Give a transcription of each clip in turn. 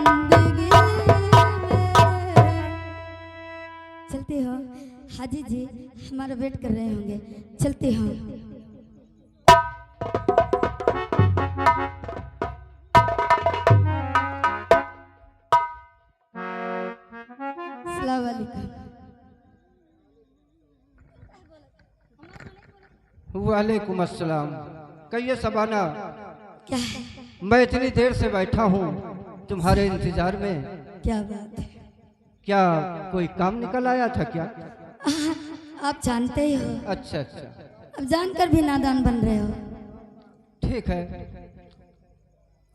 जिंदगी में। चलते हो हाजी जी, हमारा वेट कर रहे होंगे, चलते हो। अस्सलाम वालेकुम। वालेकुम अस्सलाम। कहिए शबाना, क्या है? मैं इतनी देर से बैठा हूँ तुम्हारे इंतजार में। क्या बात है? क्या कोई काम निकल आया था क्या? आप जानते ही हो, अच्छा अच्छा, अब जानकर भी नादान बन रहे हो। ठीक है।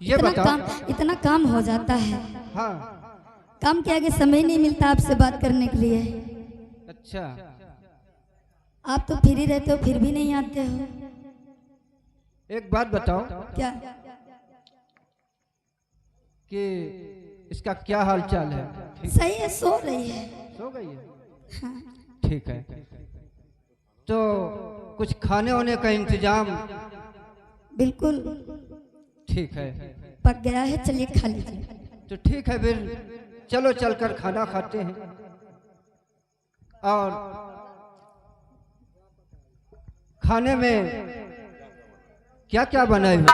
ये बता। इतना काम हो जाता है, हाँ। काम के आगे समय नहीं मिलता आपसे बात करने के लिए। अच्छा, आप तो फ्री रहते हो फिर भी नहीं आते हो। एक बात बताओ क्या? कि इसका क्या हाल चाल है? सही है, सो रही है। सो गई है? हाँ। ठीक है, तो कुछ खाने होने का इंतजाम। बिल्कुल ठीक है, पक गया है, चलिए खा लीजिए। तो ठीक है, फिर चलो चलकर खाना खाते हैं। और खाने में क्या क्या बनाए हुए?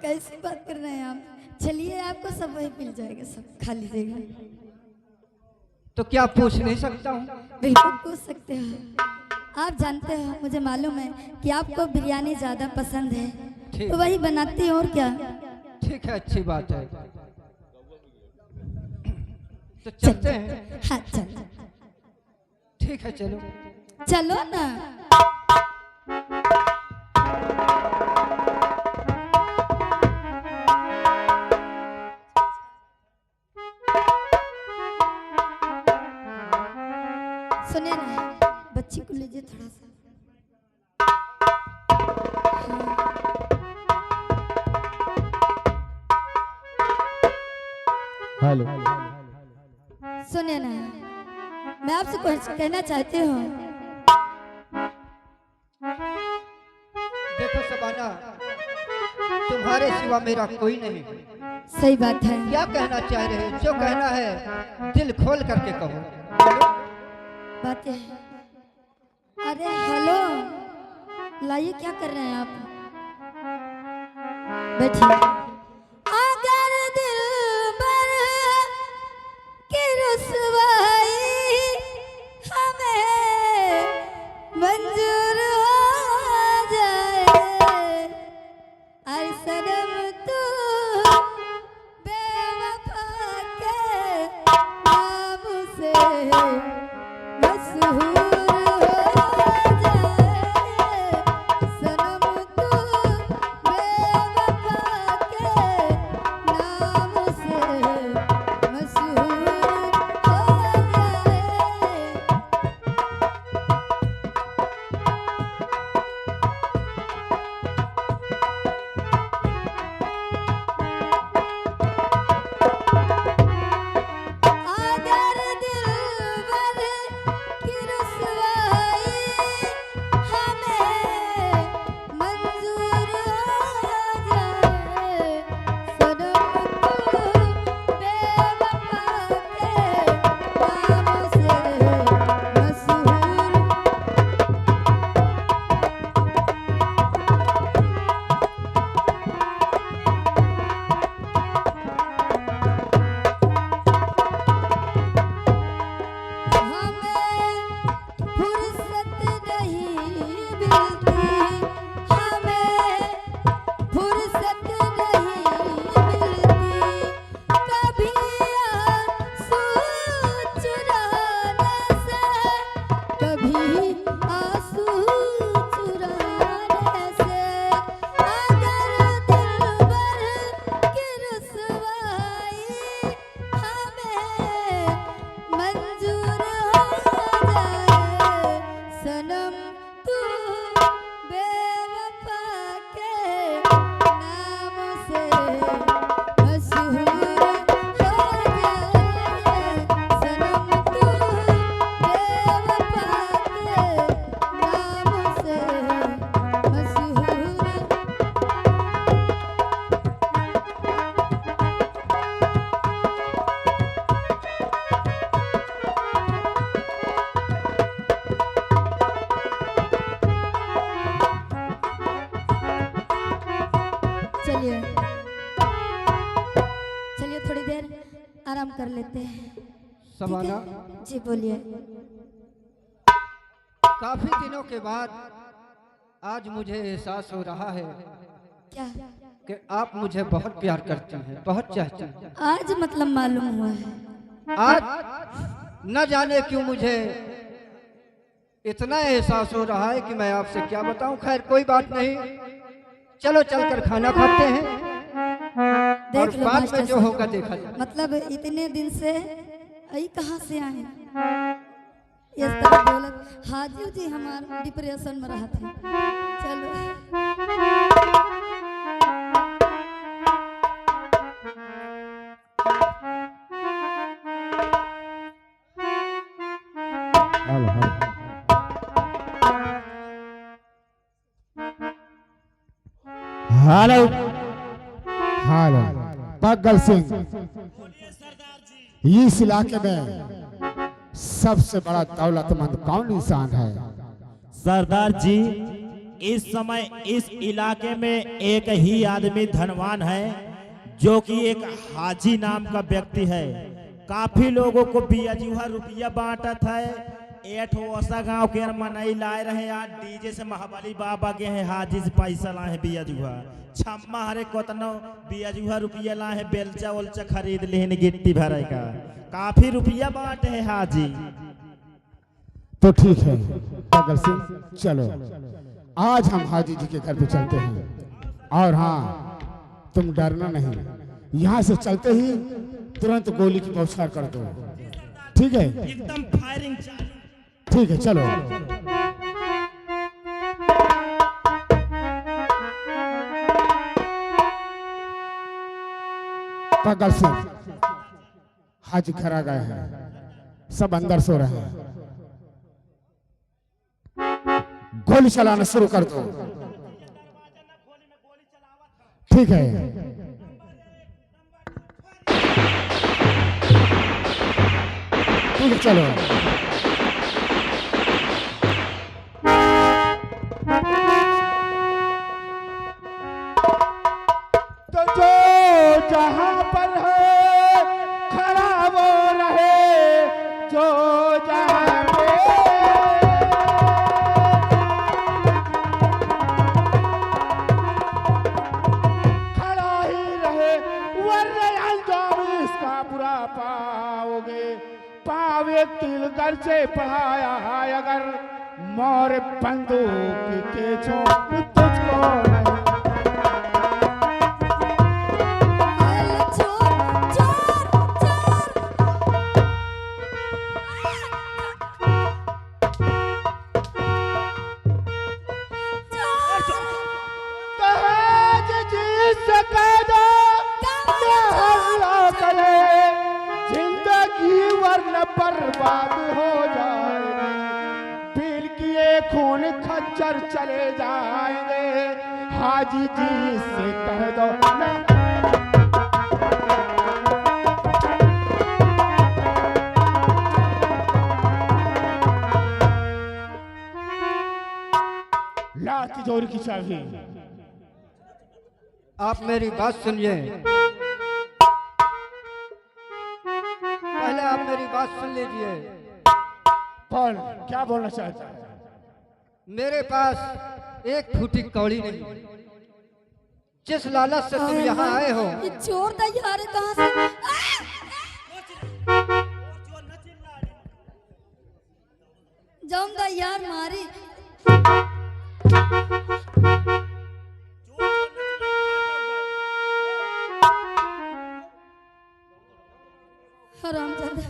कैसी बात कर रहे हैं आप? चलिए आपको सब वही मिल जाएगा, सब खा लीजिएगा। तो क्या पूछ नहीं सकता हूँ? बिल्कुल पूछ सकते हो। आप जानते हो, मुझे मालूम है कि आपको बिरयानी ज्यादा पसंद है, तो वही बनाती हूँ, और क्या। ठीक है, अच्छी बात है। तो चलते हैं। हाँ चलो। ठीक है, चलो चलो ना। सुनिए ना, बच्ची को लीजिए थोड़ा सा। हेलो। सुनिए ना, मैं आपसे कुछ कहना चाहती हूँ। देखो शबाना, तुम्हारे सिवा मेरा कोई नहीं। सही बात है। क्या कहना चाह रहे हो? जो कहना है दिल खोल करके कहो। बातें हैं। अरे हेलो, लाइए, क्या कर रहे हैं आप? बैठिए। अगर दिलबर की रुसवाई हमें मंजूर हो जाए, अरे सनम तू बेवफा के नाम से मशहूर हो जाए, सनम तू बेवफा के नाम से मशहूर हो जाए। अगर दिलबर की रुसवाई चलिए थोड़ी देर आराम कर लेते हैं। सबाना, जी बोलिए। काफी दिनों के बाद आज मुझे एहसास हो रहा है क्या? कि आप मुझे बहुत प्यार करती हैं, बहुत चाहती हैं। आज मतलब मालूम हुआ है। आज न जाने क्यों मुझे इतना एहसास हो रहा है कि मैं आपसे क्या बताऊं। खैर कोई बात नहीं, चलो चलकर खाना खाते हैं और देख लो बाद मास्टर में जो साहब, होगा देखा जाए। मतलब इतने दिन से आई कहाँ से आए? इस तरह बोलत हाजिर जी हमारे डिप्रेशन में रहा थे। चलो हेलो हेलो हेलो पगल सिंह, इस इलाके में सबसे बड़ा दौलतमंद कौन इंसान है? सरदार जी, इस समय इस इलाके में एक ही आदमी धनवान है, जो कि एक हाजी नाम का व्यक्ति है। काफी लोगों को बियाजुहा रुपया बांटत है। एठ ओसा गांव के मनई लाए रहे आज डीजे से महाबली बाबा के हैं, हाजी से पैसा लाए हैं बियाजुहा। छम्मा हरे कोतनो बियाजुहा रुपया लाए हैं, बेलचा उलचा खरीद लेने गिट्टी भरे का। काफी रुपया बांटे है हाजी। तो ठीक है पगल सिंह, चलो आज हम हाजी जी के घर पे चलते हैं। और हाँ, तुम डरना नहीं, यहाँ से चलते ही तुरंत गोली की बौछार कर दो, ठीक है? एकदम फायरिंग चालू। ठीक है चलो। पगल सिंह, हाजी घर आ गए हैं, सब अंदर सो रहे हैं। गोली चलाना शुरू कर दो, ठीक है? ठीक है चलो। तो जो जहां पर है खड़ा वो रहे, जो जहां पे खड़ा ही रहे, वरना अंजाम इसका बुरा पाओगे। पावे तिल घर से पढ़ाया है अगर, मोर बंदूक के चोट तुझको नहीं। जिंदगी वरना बर्बाद हो जाएगी, पीर किए खून खच्चर चले जाएंगे। हाजी जी से कह दो ना। ला तिजोरी की चाबी। आप मेरी बात सुनिए, पहले आप मेरी बात सुन लीजिए। कौन क्या बोलना चाहता है? मेरे पास एक फूटी कौड़ी नहीं। जिस लालच से तुम यहाँ आए हो, ये चोर तैयार है कहाँ से? जाऊंगा यार मारी। हरामजादा।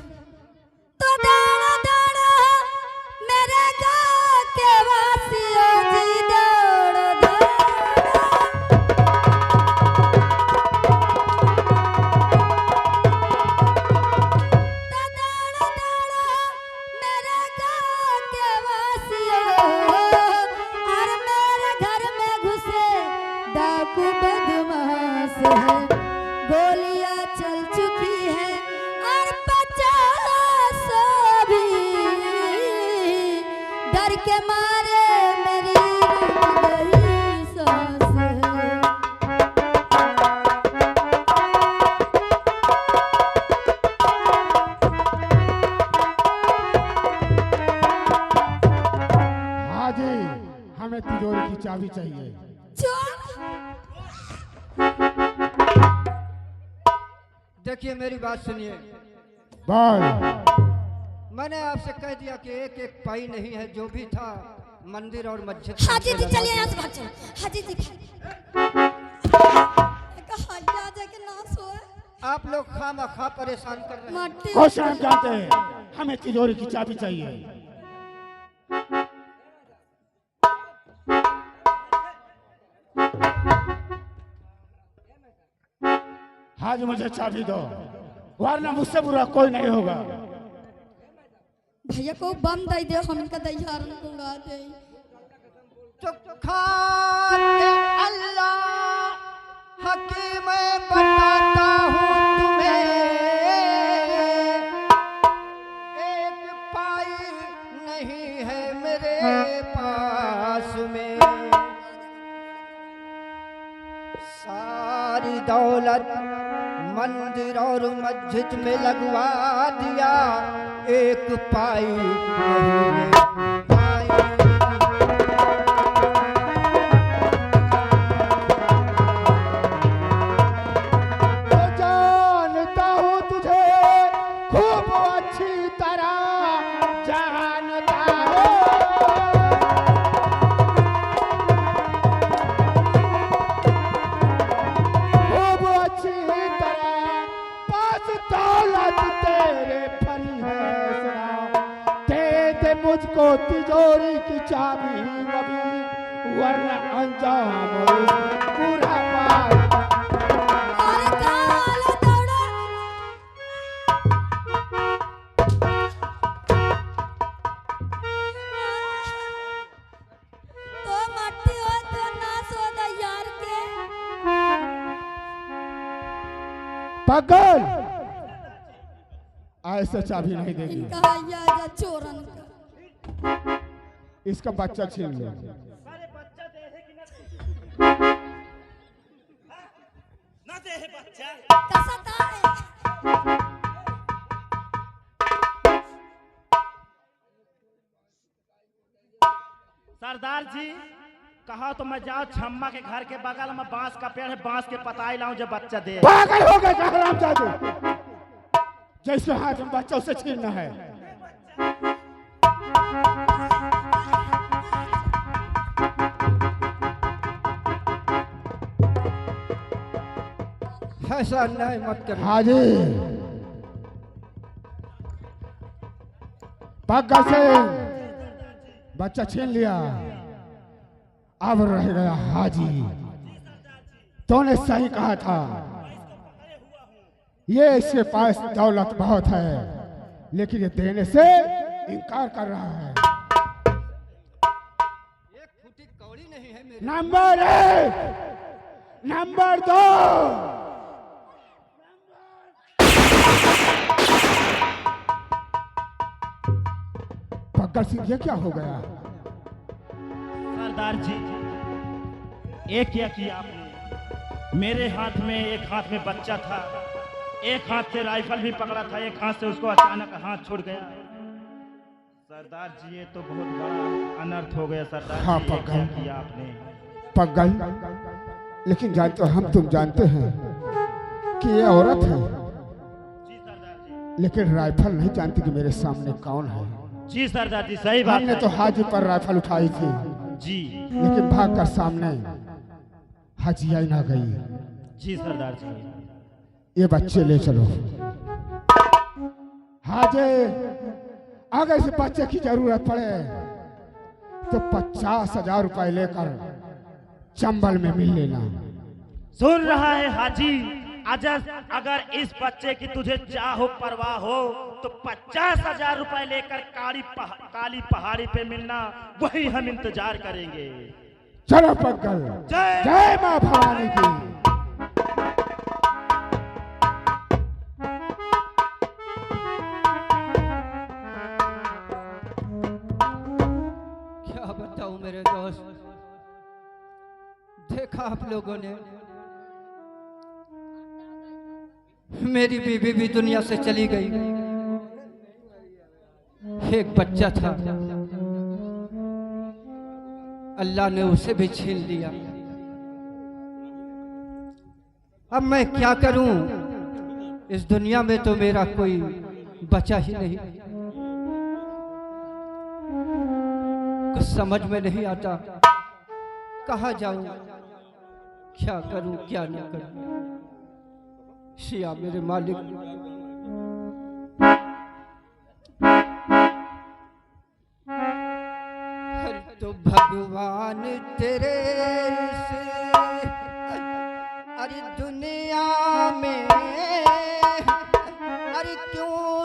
तो दाना दाना मेरे गाँव के वासियों जी दौड़ो गोलियां चल चुकी है और 50 भी डर के मारे मेरी रुक गई सांसें। चाबी चाहिए। चोर। देखिए मेरी बात सुनिए, बोल। मैंने आपसे कह दिया कि एक एक पाई नहीं है, जो भी था मंदिर और मस्जिद। हाजी जी चलिए यहाँ से भाग चलो। हाजी जी हाजिया जाके ना सोए। आप लोग खामखा परेशान कर रहे हैं। मट्टी क्वेश्चन हम जानते हैं, हमें तिजोरी की चाबी चाहिए। आज मुझे चाबी दो, वरना मुझसे बुरा कोई नहीं होगा। भैया को बम दे दे, हम इनका दहियार उड़ा दे। तो खान के अल्लाह हकीम बताता हूँ तुम्हें, एक पाई नहीं है मेरे पास में, सारी दौलत मंदिर और मस्जिद में लगवा दिया, एक पाई नहीं है पाई। मुझको तिजोरी की चाबी अभी, वरना अंजाम पूरा पार। अरे कहाँ वाला दौड़ा? तो मट्टी हो तो ना सो दहियार के। पागल, ऐसे चाबी नहीं देगी। इनका हैया जा चोरन का। इसका बच्चा छीन लो। कैसा था है? सरदार जी कहा तो मैं जाओ छम्मा के घर के बगल में बांस का पेड़ है, बांस के पताई लाऊं जो बच्चा दे। पागल हो गए हरामजादे, जैसे हाथ में बच्चा उसे छीनना है। ऐसा अन्याय मत करो। हाजी पागल से बच्चा छीन लिया, अब रह गया हाजी। तूने सही कहा था, ये इसके पास दौलत बहुत है, लेकिन ये देने से इनकार कर रहा है। एक फुटी कौड़ी नहीं है मेरे। Number 1, number 2। पक्का सिंह ये क्या हो गया? सरदार जी एक क्या किया आपने? मेरे हाथ में, एक हाथ में बच्चा था, एक हाथ से राइफल भी पकड़ा था, एक हाथ से उसको अचानक हाथ छूट गया। सरदार जी ये तो बहुत बड़ा अनर्थ हो गया सरदार हाँ, जी, ये क्या पगल। किया आपने? पगल, लेकिन जानते हो, हम तुम जानते हैं कि ये औरत है, जी सरदार जी। लेकिन राइफल नहीं जानती कि मेरे सामने कौन है। जी सरदार जी सही बात हमने है। तो हाजी पर राइफल उठाई थी, जी लेकिन भागकर सामने हाजिया ना गई। जी सरदार जी। ये बच्चे ले चलो। हाजी अगर इस बच्चे की जरूरत पड़े तो 50,000 रुपए लेकर चंबल में मिल लेना। सुन रहा है हाजी, अगर इस बच्चे की तुझे चाहो परवाह हो तो 50,000 रुपए लेकर काली पहाड़ी पे मिलना, वही हम इंतजार करेंगे। चलो पक्कल, जय जय मां भवानी की। क्या बताऊं मेरे दोस्त, देखा आप लोगों ने, मेरी बीवी भी दुनिया से चली गई, एक बच्चा था। अल्लाह ने उसे भी छीन लिया। अब मैं क्या करूं? इस दुनिया में तो मेरा कोई बचा ही नहीं। कुछ समझ में नहीं आता, कहाँ जाऊं, क्या करूं, क्या न करूं। शिया मेरे मालिक, तो भगवान तेरे से अरे दुनिया में अरे क्यों